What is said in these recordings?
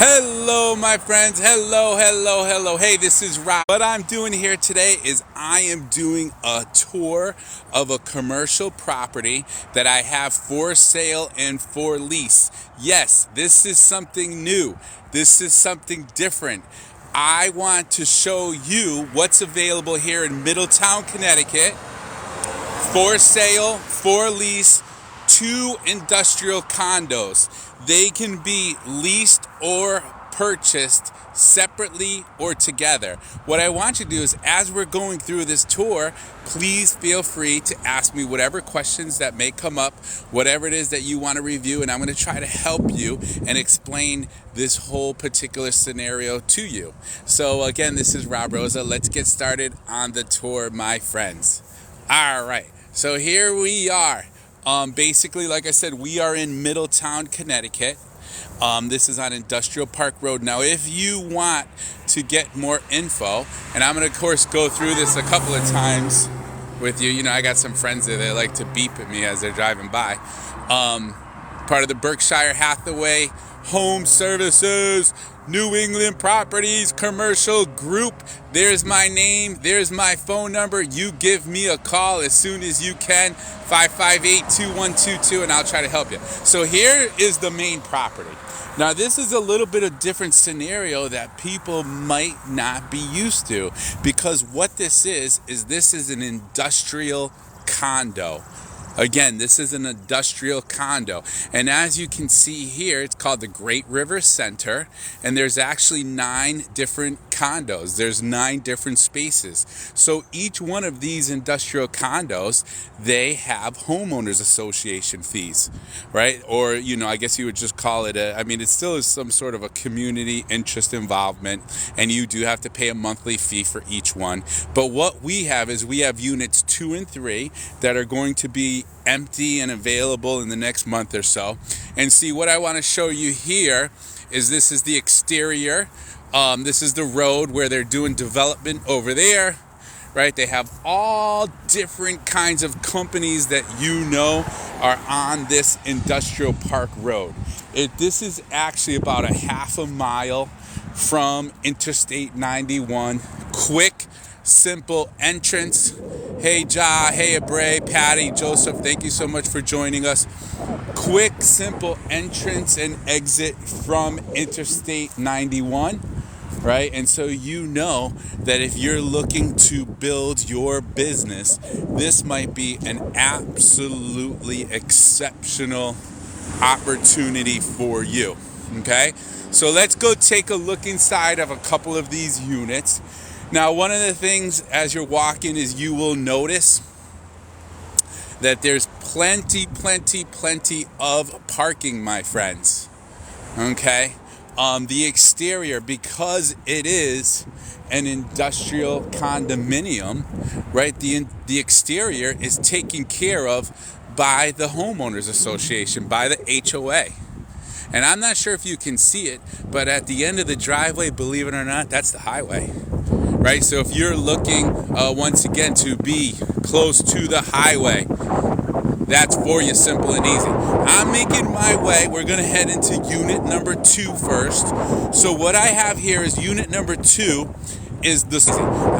Hello, my friends. Hello. Hey, this is Rob. What I'm doing here today is I am doing a tour of a commercial property that I have for sale and for lease. Yes, this is something new. This is something different. I want to show you what's available here in Middletown, Connecticut, for sale, for lease, two industrial condos. They can be leased or purchased separately or together. What I want you to do is, as we're going through this tour, please feel free to ask me whatever questions that may come up, whatever it is that you want to review, and I'm going to try to help you and explain this whole particular scenario to you. So again, this is Rosa. Let's get started on the tour, my friends. All right, so here we are. Basically, like I said, we are in Middletown, Connecticut. This is on Industrial Park Road. Now, if you want to get more info, and I'm going to, of course, go through this a couple of times with you. You know, I got some friends there that like to beep at me as they're driving by. Part of the Berkshire Hathaway Home Services New England Properties Commercial Group. There's my name. There's my phone number. You give me a call as soon as you can, 558-2122, and I'll try to help you. So here is the main property. Now, this is a little bit of different scenario that people might not be used to, because what this is this is an industrial condo. Again, this is an industrial condo. And as you can see here, it's called the Great River Center. And there's actually 9 different condos. There's 9 different spaces. So each one of these industrial condos, they have homeowners association fees, right? Or, you know, I guess you would just call it it still is some sort of a community interest involvement. And you do have to pay a monthly fee for each one. But what we have is we have units 2 and 3 that are going to be empty and available in the next month or so. And see, what I want to show you here is this is the exterior. This is the road where they're doing development over there, right? They have all different kinds of companies that you know are on this industrial park road. This is actually about a half a mile from Interstate 91. Quick, simple entrance. Hey Ja, hey Abre, Patty, Joseph, thank you so much for joining us. Quick, simple entrance and exit from Interstate 91, right? And so you know that if you're looking to build your business, this might be an absolutely exceptional opportunity for you, okay? So let's go take a look inside of a couple of these units. Now, one of the things as you're walking is you will notice that there's plenty of parking, my friends. Okay? The exterior, because it is an industrial condominium, right? The exterior is taken care of by the homeowners association, by the HOA. And I'm not sure if you can see it, but at the end of the driveway, believe it or not, that's the highway. Right, so if you're looking, once again, to be close to the highway, that's for you, simple and easy. I'm making my way. We're going to head into unit number 2 first. So what I have here is unit number 2 is the...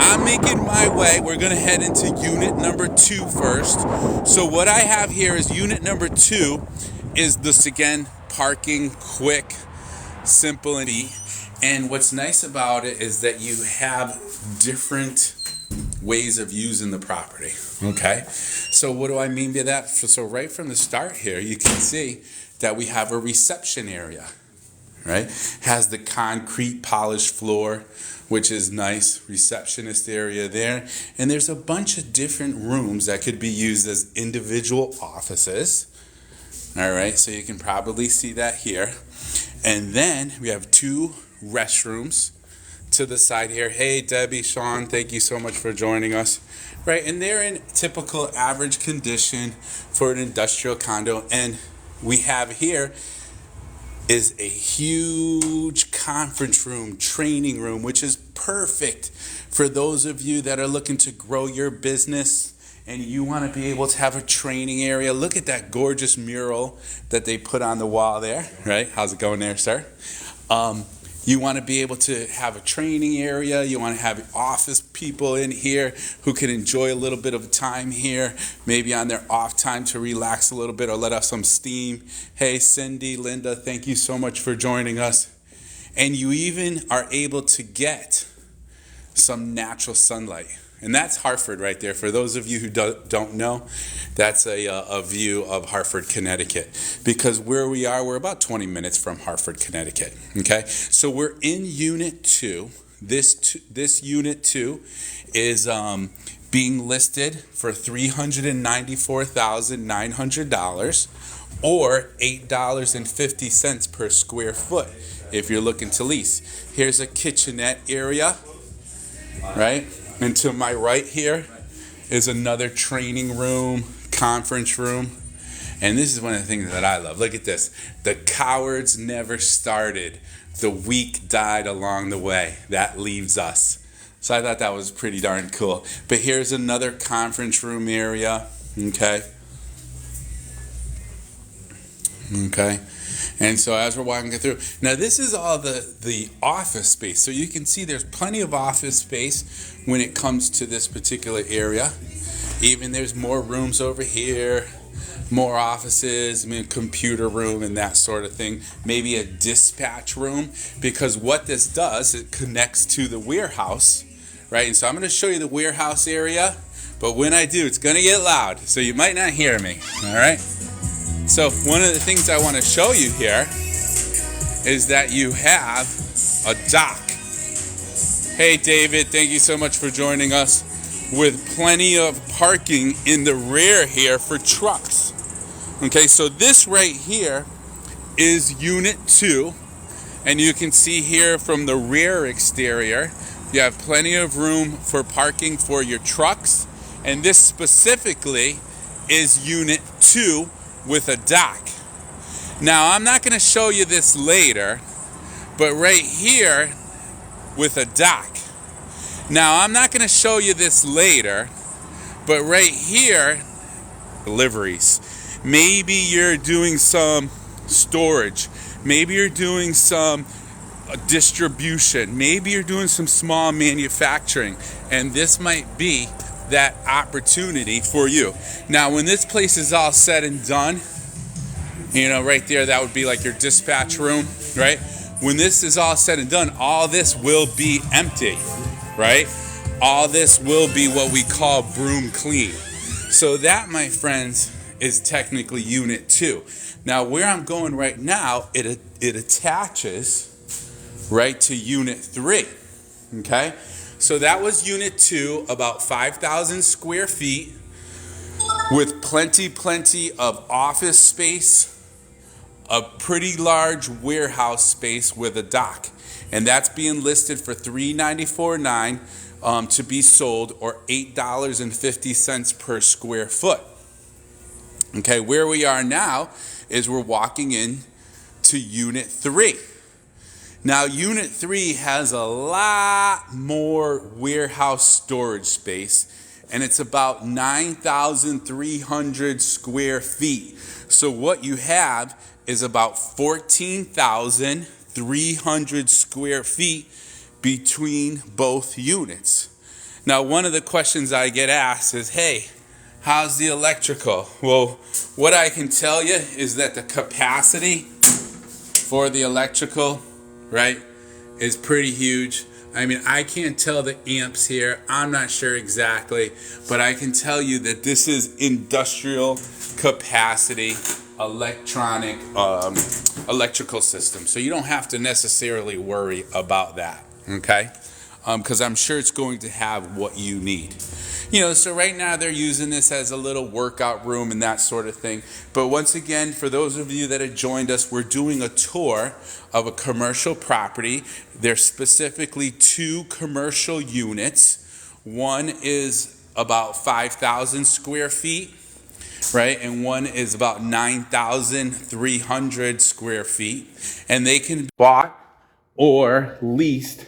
I'm making my way. We're going to head into unit number 2 first. So what I have here is unit number 2 is this, again, parking, quick, simple and easy. And what's nice about it is that you have different ways of using the property, okay? So what do I mean by that? So right from the start here, you can see that we have a reception area, right? Has the concrete polished floor, which is nice. Receptionist area there. And there's a bunch of different rooms that could be used as individual offices. All right, so you can probably see that here. And then we have 2 restrooms to the side here. Hey Debbie, Sean, thank you so much for joining us. Right, and they're in typical average condition for an industrial condo. And we have here is a huge conference room, training room, which is perfect for those of you that are looking to grow your business and you want to be able to have a training area. Look at that gorgeous mural that they put on the wall there, right? How's it going there, sir? You want to be able to have a training area. You want to have office people in here who can enjoy a little bit of time here, maybe on their off time to relax a little bit or let off some steam. Hey, Cindy, Linda, thank you so much for joining us. And you even are able to get some natural sunlight. And that's Hartford right there. For those of you who don't know, that's a view of Hartford, Connecticut. Because where we are, we're about 20 minutes from Hartford, Connecticut. Okay? So we're in Unit 2. This Unit 2 is being listed for $394,900 or $8.50 per square foot if you're looking to lease. Here's a kitchenette area, right? And to my right here is another training room, conference room. And this is one of the things that I love. Look at this. The cowards never started. The weak died along the way. That leaves us. So I thought that was pretty darn cool. But here's another conference room area. Okay. And so as we're walking through, now this is all the office space. So you can see there's plenty of office space when it comes to this particular area. Even there's more rooms over here, more offices, computer room and that sort of thing. Maybe a dispatch room, because what this does, it connects to the warehouse, right? And so I'm going to show you the warehouse area, but when I do, it's going to get loud, so you might not hear me, all right? So one of the things I want to show you here is that you have a dock. Hey David, thank you so much for joining us, with plenty of parking in the rear here for trucks. Okay, so this right here is Unit 2, and you can see here from the rear exterior, you have plenty of room for parking for your trucks, and this specifically is Unit 2 with a dock. Now I'm not going to show you this later, but right here with a dock. Now I'm not going to show you this later, but right here, deliveries. Maybe you're doing some storage. Maybe you're doing some distribution. Maybe you're doing some small manufacturing, and this might be that opportunity for you. Now when this place is all said and done, right there, that would be like your dispatch room, right? When this is all said and done, all this will be empty, right? All this will be what we call broom clean. So that, my friends, is technically Unit 2. Now where I'm going right now, it attaches right to Unit 3, okay? So that was Unit 2, about 5,000 square feet with plenty of office space, a pretty large warehouse space with a dock. And that's being listed for $394,900 to be sold, or $8.50 per square foot. Okay, where we are now is we're walking in to Unit 3. Now, Unit 3 has a lot more warehouse storage space, and it's about 9,300 square feet. So what you have is about 14,300 square feet between both units. Now, one of the questions I get asked is, hey, how's the electrical? Well, what I can tell you is that the capacity for the electrical, right, is pretty huge. I mean, I can't tell the amps here. I'm not sure exactly, but I can tell you that this is industrial capacity electrical system. So you don't have to necessarily worry about that, okay? Because I'm sure it's going to have what you need. So right now they're using this as a little workout room and that sort of thing. But once again, for those of you that have joined us, we're doing a tour of a commercial property. There's specifically 2 commercial units. One is about 5,000 square feet, right? And one is about 9,300 square feet. And they can be bought or leased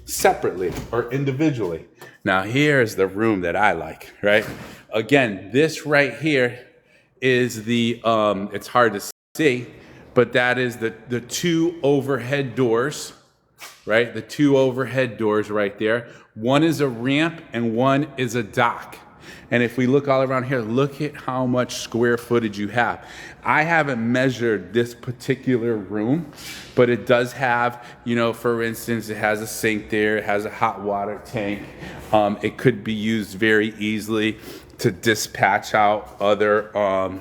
separately or individually. Now here's the room that I like, right? Again, this right here is the, it's hard to see, but that is the two overhead doors, right? The two overhead doors right there. One is a ramp and one is a dock. And if we look all around here, look at how much square footage you have. I haven't measured this particular room, but it does have, you know, for instance, it has a sink there, it has a hot water tank. It could be used very easily to dispatch out other,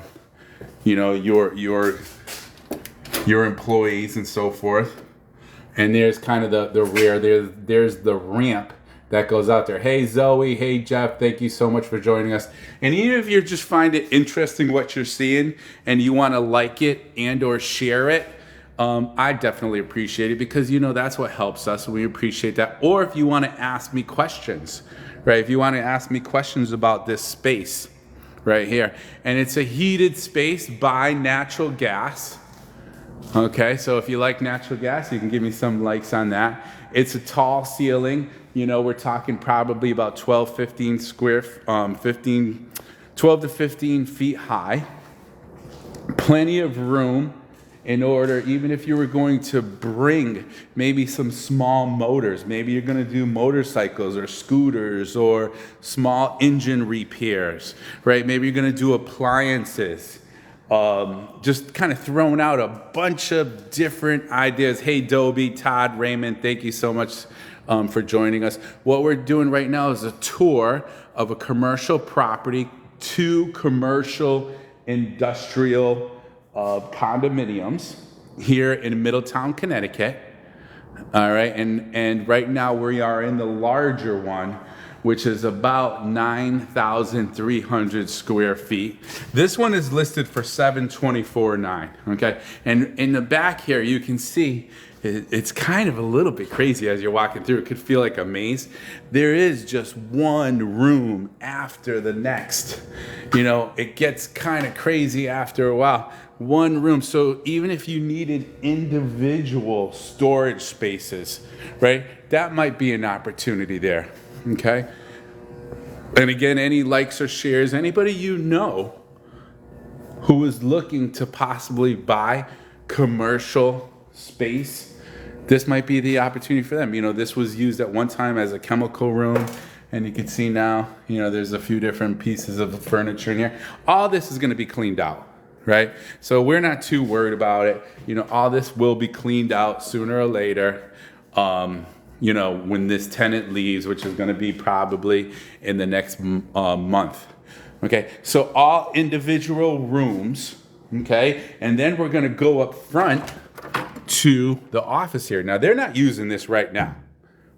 you know, your employees and so forth. And there's kind of the rear. There's the ramp that goes out there. Hey Zoe, hey Jeff, thank you so much for joining us. And even if you just find it interesting what you're seeing and you want to like it and or share it, I definitely appreciate it, because you know that's what helps us, and we appreciate that. Or if you want to ask me questions, right? If you want to ask me questions about this space right here, and it's a heated space by natural gas. Okay, so if you like natural gas, you can give me some likes on that. It's a tall ceiling. You know, we're talking probably about 12 to 15 feet high. Plenty of room in order, even if you were going to bring maybe some small motors, maybe you're going to do motorcycles or scooters or small engine repairs, right? Maybe you're going to do appliances. Just kind of throwing out a bunch of different ideas. Hey, Dobie, Todd, Raymond, thank you so much for joining us. What we're doing right now is a tour of a commercial property, 2 commercial industrial condominiums here in Middletown, Connecticut. All right, and right now we are in the larger one, which is about 9,300 square feet. This one is listed for $724,900. Okay, and in the back here you can see it's kind of a little bit crazy as you're walking through. It could feel like a maze. There is just one room after the next. You know, it gets kind of crazy after a while. One room. So even if you needed individual storage spaces, right, that might be an opportunity there. Okay. And again, any likes or shares, anybody you know who is looking to possibly buy commercial space, this might be the opportunity for them. You know, this was used at one time as a chemical room, and you can see now, you know, there's a few different pieces of furniture in here. All this is going to be cleaned out, right? So we're not too worried about it. You know, all this will be cleaned out sooner or later. You know, when this tenant leaves, which is going to be probably in the next month. Okay, so all individual rooms, okay, and then we're going to go up front to the office here. Now, they're not using this right now.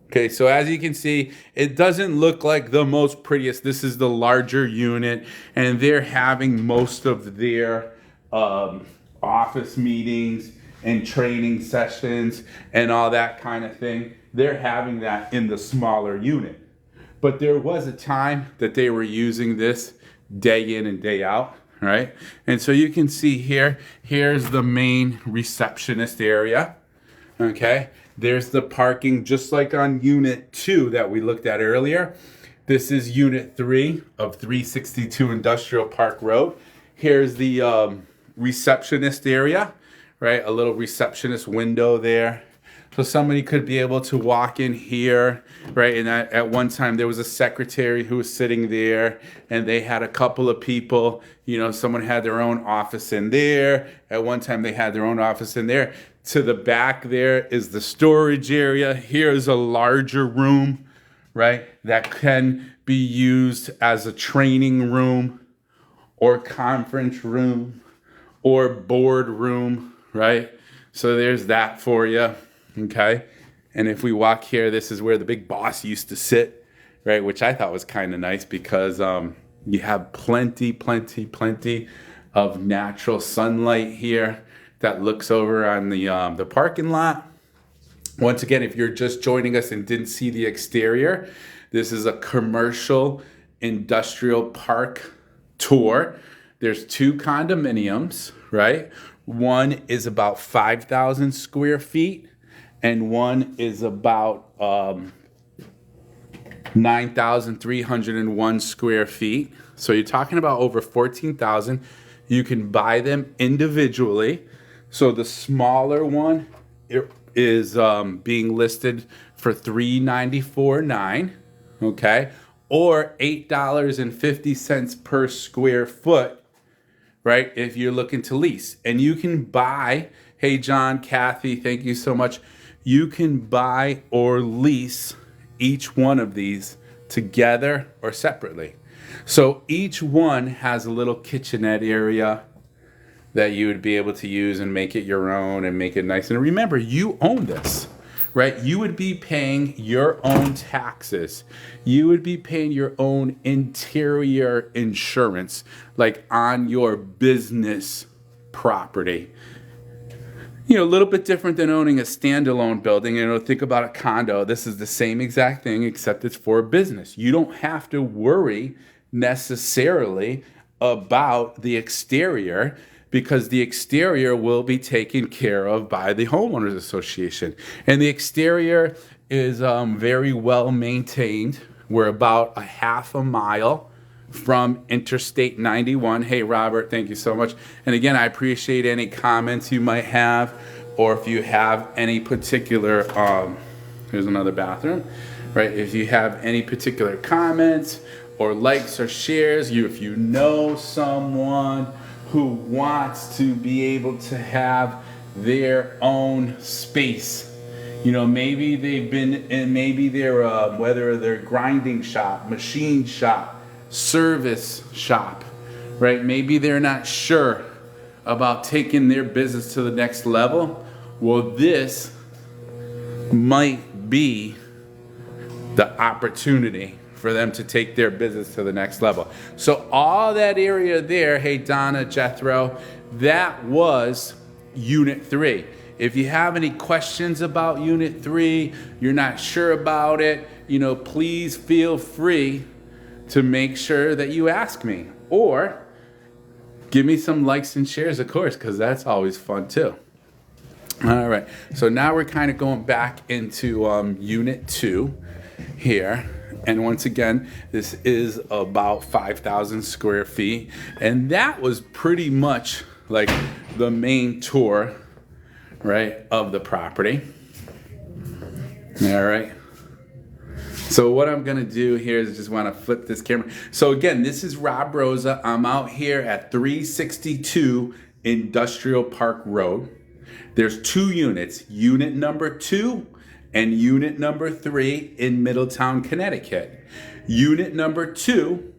Okay, so as you can see, it doesn't look like the most prettiest. This is the larger unit, and they're having most of their office meetings and training sessions and all that kind of thing. They're having that in the smaller unit. But there was a time that they were using this day in and day out, right? And so you can see here, here's the main receptionist area, okay? There's the parking, just like on Unit 2 that we looked at earlier. This is Unit 3 of 362 Industrial Park Road. Here's the receptionist area, right? A little receptionist window there. So somebody could be able to walk in here, right? And at one time there was a secretary who was sitting there, and they had a couple of people, you know, someone had their own office in there. At one time they had their own office in there. To the back there is the storage area. Here's a larger room, right? That can be used as a training room or conference room or board room, right? So there's that for you. Okay, and if we walk here, this is where the big boss used to sit, right? Which I thought was kind of nice because you have plenty of natural sunlight here that looks over on the parking lot. Once again, if you're just joining us and didn't see the exterior, this is a commercial industrial park tour. There's 2 condominiums, right? One is about 5,000 square feet. And one is about 9,301 square feet. So you're talking about over 14,000. You can buy them individually. So the smaller one is being listed for $394.9, okay, or $8.50 per square foot, right? If you're looking to lease, and you can buy. Hey, John, Kathy, thank you so much. You can buy or lease each one of these together or separately. So each one has a little kitchenette area that you would be able to use and make it your own and make it nice. And remember, you own this, right? You would be paying your own taxes. You would be paying your own interior insurance, like on your business property. You know, a little bit different than owning a standalone building. You know, think about a condo. This is the same exact thing, except it's for a business. You don't have to worry necessarily about the exterior, because the exterior will be taken care of by the homeowners association. And the exterior is very well maintained. We're about a half a mile from Interstate 91. Hey, Robert, thank you so much. And again, I appreciate any comments you might have, or if you have any particular, here's another bathroom, right? If you have any particular comments or likes or shares, if you know someone who wants to be able to have their own space. You know, maybe they've been in, maybe they're, whether they're grinding shop, machine shop, service shop, right? Maybe they're not sure about taking their business to the next level. Well, this might be the opportunity for them to take their business to the next level. So all that area there, hey Donna, Jethro, that was Unit 3. If you have any questions about Unit 3, you're not sure about it, you know, please feel free to make sure that you ask me, or give me some likes and shares, of course, because that's always fun too. All right, so now we're kind of going back into Unit 2 here. And once again, this is about 5,000 square feet. And that was pretty much like the main tour, right, of the property. All right. So what I'm going to do here is just want to flip this camera. So again, this is Rob Rosa. I'm out here at 362 Industrial Park Road. There's 2 units, unit number 2 and unit number 3 in Middletown, Connecticut. Unit number 2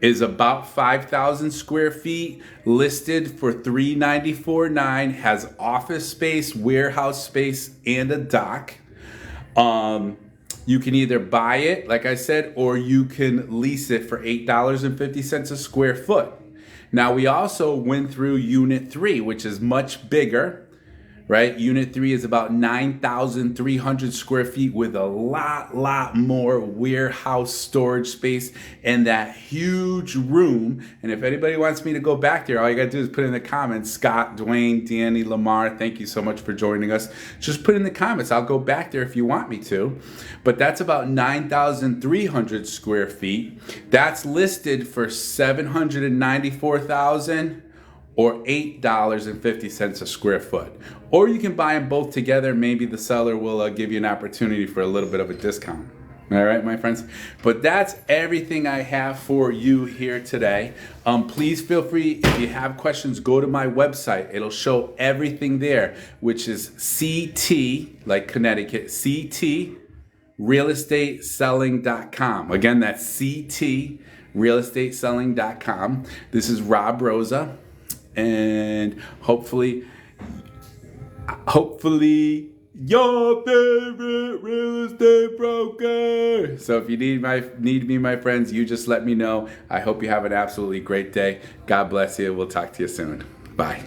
is about 5,000 square feet, listed for $394.9, has office space, warehouse space, and a dock. You can either buy it, like I said, or you can lease it for $8.50 a square foot. Now, we also went through Unit 3, which is much bigger, right? Unit 3 is about 9,300 square feet with a lot more warehouse storage space and that huge room. And if anybody wants me to go back there, all you gotta do is put in the comments. Scott, Dwayne, Danny, Lamar, thank you so much for joining us. Just put in the comments. I'll go back there if you want me to. But that's about 9,300 square feet. That's listed for $794,000 or $8.50 a square foot. Or you can buy them both together. Maybe the seller will give you an opportunity for a little bit of a discount. All right, my friends. But that's everything I have for you here today. Please feel free, if you have questions, go to my website. It'll show everything there, which is CT, like Connecticut, CTrealestateselling.com. Again, that's CTrealestateselling.com. This is Rob Rosa. And hopefully your favorite real estate broker. So if you need me, my friends, you just let me know. I hope you have an absolutely great day. God bless you. We'll talk to you soon. Bye.